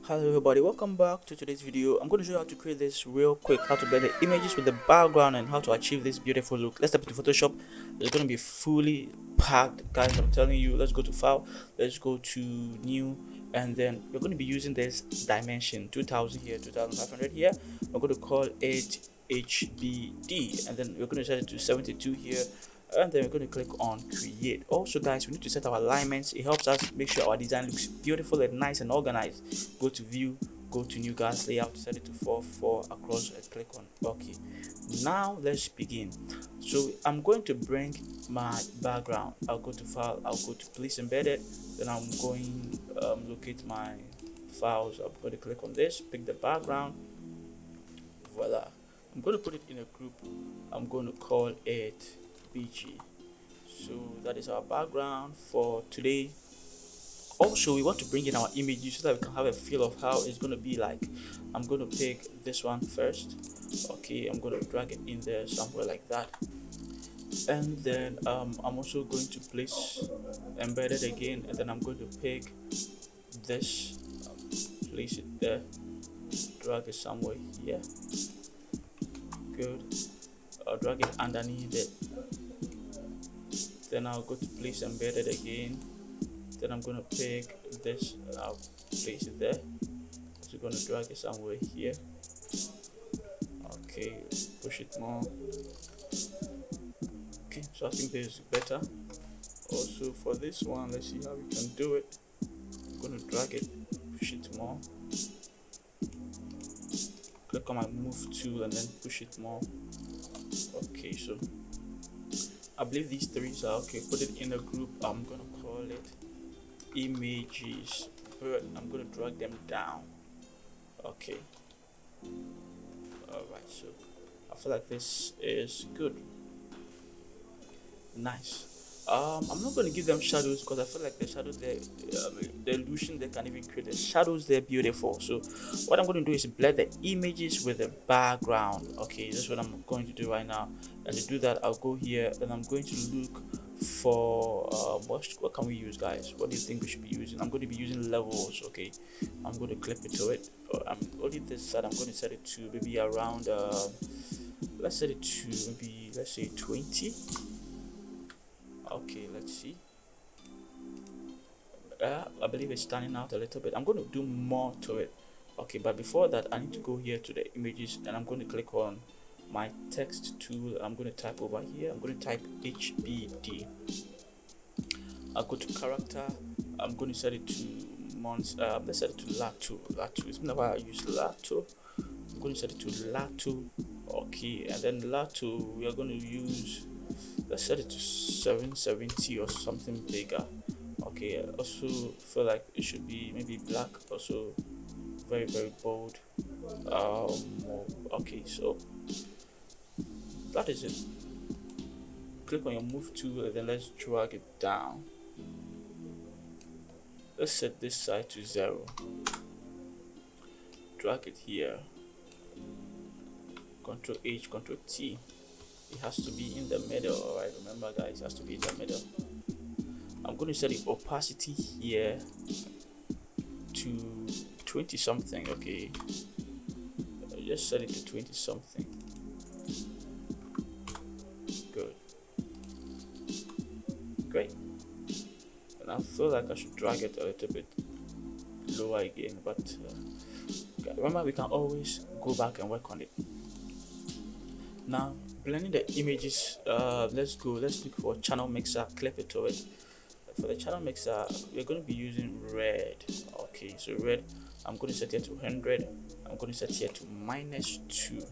Hello everybody, welcome back to today's video. I'm going to show you how to create this real quick, how to blend the images with the background and how to achieve this beautiful look. Let's step into Photoshop. It's going to be fully packed, guys. I'm telling you. Let's go to file, let's go to new, and then we're going to be using this dimension 2000 here, 2500 here. We're going to call it HBD, and then we're going to set it to 72 here, and then we're going to click on create. Also guys, we need to set our alignments. It helps us make sure our design looks beautiful and nice and organized. Go to view, go to new gas layout, set it to 4 across and click on OK. Now let's begin. So I'm going to bring my background. I'll go to file, I'll go to place embedded, then I'm going locate my files. I'm going to click on this, pick the background, voila. I'm going to put it in a group. I'm going to call it BG. So that is our background for today. Also, we want to bring in our images so that we can have a feel of how it's going to be like. I'm going to pick this one first. Okay, I'm going to drag it in there somewhere like that, and then I'm also going to place embedded again, and then I'm going to pick this, place it there, drag it somewhere here. Good. I'll drag it underneath it, then I'll go to place embedded again, then I'm going to pick this and I'll place it there. So going to drag it somewhere here. Okay, push it more. Okay, so I think this is better. Also for this one, let's see how we can do it. I'm going to drag it, push it more, click on my move tool and then push it more. Okay, so I believe these three are okay. Put it in a group. I'm going to call it images, but I'm going to drag them down. Okay, alright, so I feel like this is good. Nice. I'm not going to give them shadows because I feel like the shadows there, the illusion they can even create the shadows, they're beautiful. So what I'm going to do is blend the images with the background. Okay, that's what I'm going to do right now. And to do that, I'll go here and I'm going to look for what can we use, guys? What do you think we should be using? I'm going to be using levels. Okay, I'm going to clip it to it. I'm only this side. I'm going to set it to maybe around let's set it to maybe, let's say 20. Okay, let's see. I believe it's standing out a little bit. I'm going to do more to it. Okay, but before that, I need to go here to the images and I'm going to click on my text tool. I'm going to type over here. I'm going to type HBD. I'll go to character. I'm going to set it to months. Let's set it to Lato. Lato. It's never I use Lato. I'm going to set it to Lato. Okay, and then Lato we are going to use. Let's set it to 770 or something bigger. Okay, I also feel like it should be maybe black, also very bold. Okay, so that is it. Click on your move tool and then let's drag it down. Let's set this side to 0. Drag it here. Control H, Control T. It has to be in the middle. Alright, remember guys, it has to be in the middle. I'm going to set the opacity here to 20 something. Okay, I'll just set it to 20 something. Good, great. And I feel like I should drag it a little bit lower again, but remember we can always go back and work on it. Now blending the images, let's look for channel mixer, clip it to it. For the channel mixer we're going to be using red. Okay, so red, I'm going to set here to 100. I'm going to set here to -2.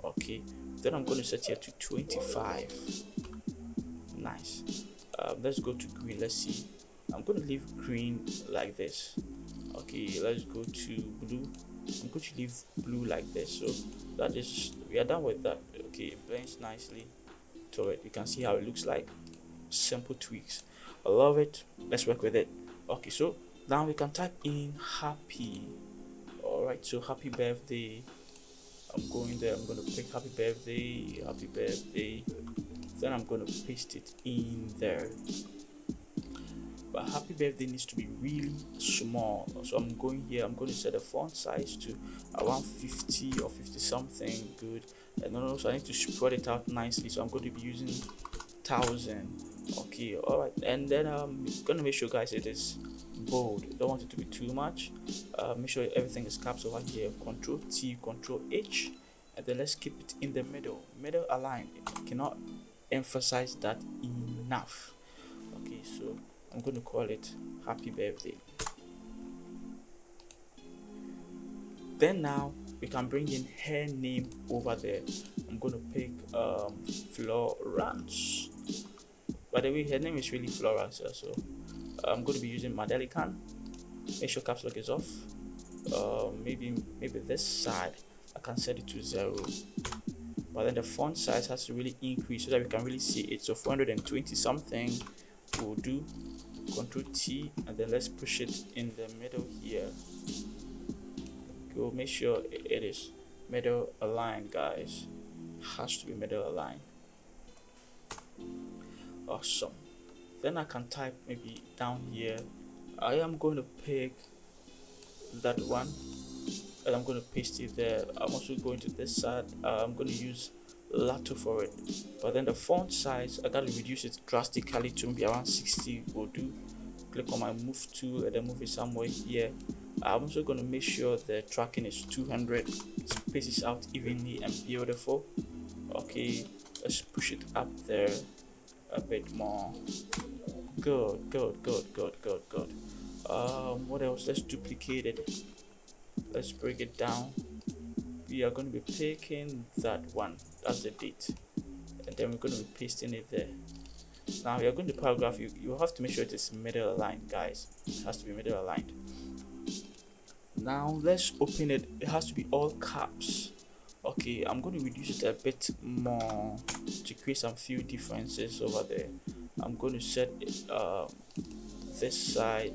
Okay, then I'm going to set here to 25. Nice. Let's go to green. Let's see, I'm going to leave green like this. Okay, let's go to blue. I'm going to leave blue like this. So that is, we are done with that. Okay, it blends nicely to it. You can see how it looks like. Simple tweaks, I love it. Let's work with it. Okay, so now we can type in happy. All right, so happy birthday. I'm going there. I'm going to pick happy birthday, happy birthday. Then I'm going to paste it in there. but happy birthday needs to be really small. So I'm going here, I'm going to set the font size to around 50 or 50 something. Good. And then also I need to spread it out nicely, so I'm going to be using 1000. Okay, all right. And then I'm gonna make sure, guys, it is bold. Don't want it to be too much. Make sure everything is caps over here. Control T, Control H, and then let's keep it in the middle align. Cannot emphasize that enough. Okay, so I'm going to call it happy birthday. Then now we can bring in her name over there. I'm going to pick Florence. By the way, her name is really Florence, so I'm going to be using Madelican. Make sure caps lock is off. Maybe this side I can set it to 0, but then the font size has to really increase so that we can really see it. So 420 something will do. Control T, and then let's push it in the middle here. Go, make sure it is middle aligned, guys. Has to be middle aligned. Awesome. Then I can type maybe down here. I am going to pick that one and I'm going to paste it there. I'm also going to this side. I'm going to use Lato for it, but then the font size I gotta reduce it drastically to maybe around 60 will do. Click on my move tool and then move it somewhere here. I'm also going to make sure the tracking is 200, spaces out evenly and beautiful. Okay, let's push it up there a bit more. Good. What else? Let's duplicate it. Let's break it down. We are going to be picking that one. That's the date, and then we're going to be pasting it there. Now we are going to paragraph. You have to make sure it is middle aligned, guys. It has to be middle aligned. Now let's open it. It has to be all caps. Okay, I'm going to reduce it a bit more to create some few differences over there. I'm going to set this side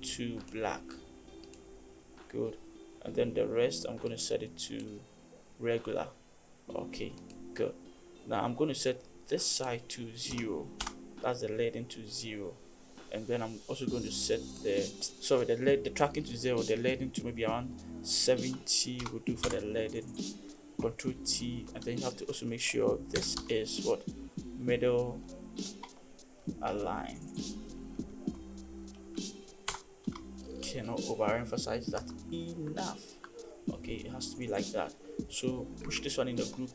to black. Good. And then the rest I'm going to set it to regular. Okay, good. Now I'm going to set this side to 0. That's the leading to 0. And then I'm also going to set the tracking to 0, the leading to maybe around 70 will do for the leading. Control T, and then you have to also make sure this is what middle align. Cannot overemphasize that enough. Okay, it has to be like that. So push this one in the group,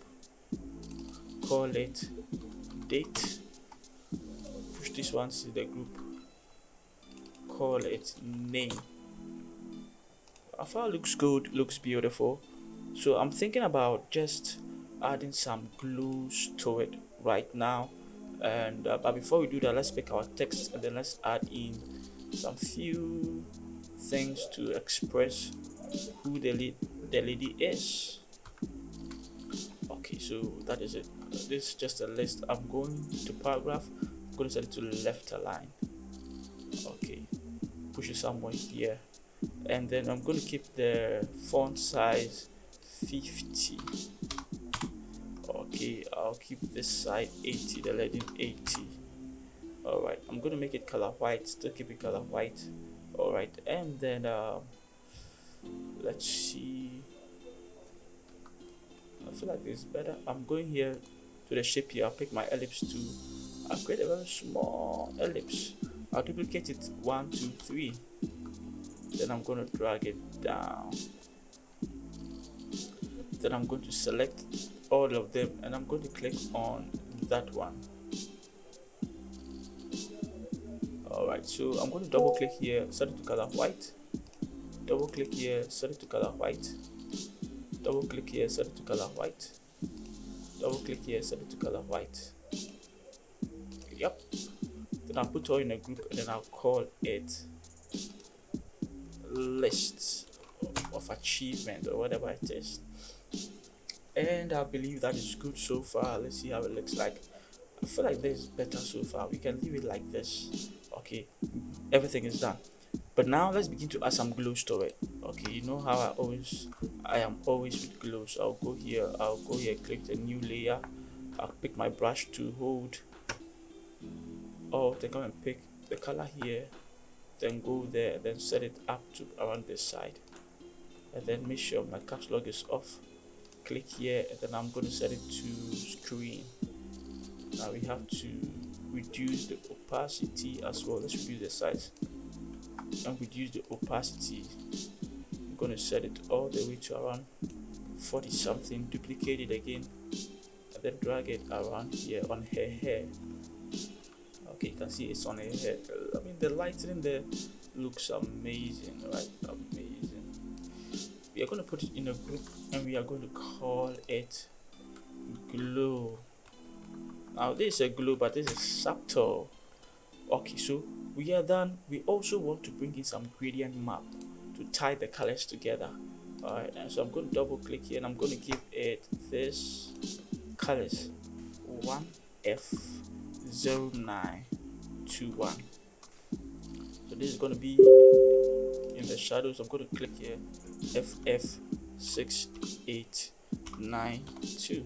call it date. Push this one to the group, call it name. Our file looks good, looks beautiful. So I'm thinking about just adding some glues to it right now. And but before we do that, let's pick our text and then let's add in some few things to express who the lady is. Okay, so that is it. This is just a list. I'm going to paragraph. I'm going to set it to left align. Okay, push it somewhere here, and then I'm going to keep the font size 50. Okay, I'll keep this side 80, the leading 80. All right, I'm going to make it color white. Still keep it color white. All right, and then let's see. I feel like this is better. I'm going here to the shape here. I'll pick my ellipse tool. I'll create a very small ellipse. I'll duplicate it 1 2 3. Then I'm going to drag it down. Then I'm going to select all of them and I'm going to click on that one. Alright, so I'm going to double click here, set it to color white. Double click here, set it to color white. Double click here, set it to color white. Double click here, set it to color white. Yep. Then I'll put all in a group and then I'll call it list of achievement or whatever it is. And I believe that is good so far. Let's see how it looks like. I feel like this is better so far. We can leave it like this. Okay, everything is done. But now let's begin to add some glows to it. Okay, you know how I am always with glows. I'll go here, click the new layer. I'll pick my brush to hold. Oh, then come and pick the color here, then go there and then set it up to around this side, and then make sure my caps lock is off. Click here, and then I'm going to set it to screen. Now we have to reduce the opacity as well. Let's reduce the size and reduce the opacity. I'm going to set it all the way to around 40 something. Duplicate it again and then drag it around here on her hair. Okay, you can see it's on her hair. I mean, the lighting there looks amazing, right? Amazing. We are going to put it in a group and we are going to call it glow. Now this is a glow, but this is subtle. Okay, so we are done. We also want to bring in some gradient map to tie the colors together. Alright, and so I'm going to double click here and I'm going to give it this colors 1F0921. So this is going to be in the shadows. I'm going to click here FF6892.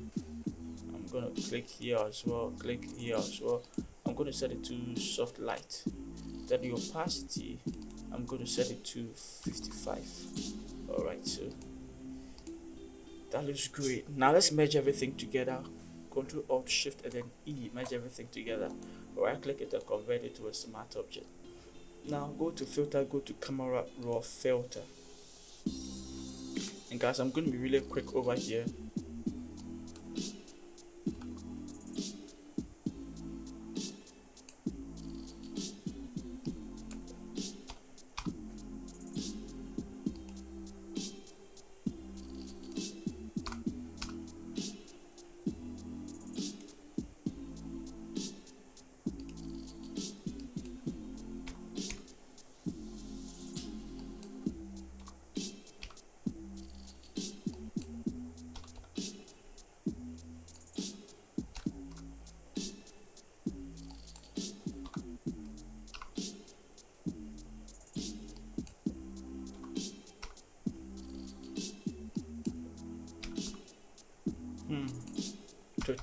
I'm going to click here as well, click here as well. I'm going to set it to soft light. Then the opacity, I'm going to set it to 55. Alright, so that looks great. Now let's merge everything together. Control Alt Shift and then E, merge everything together. Right click it and convert it to a smart object. Now go to filter, go to camera raw filter. And guys, I'm going to be really quick over here.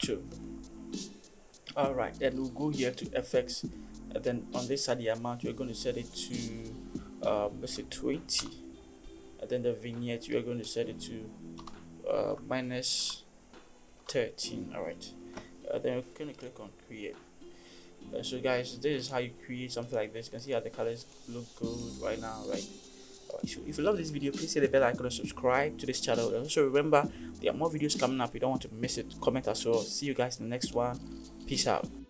Two. All right, then we'll go here to FX, and then on this side the amount we're going to set it to let's say 20, and then the vignette we are going to set it to minus 13. All right, then we're going to click on create. So guys, this is how you create something like this. You can see how the colors look good right now, right? So if you love this video, please hit the bell icon and subscribe to this channel. And also remember, there are more videos coming up. You don't want to miss it. Comment as well. See you guys in the next one. Peace out.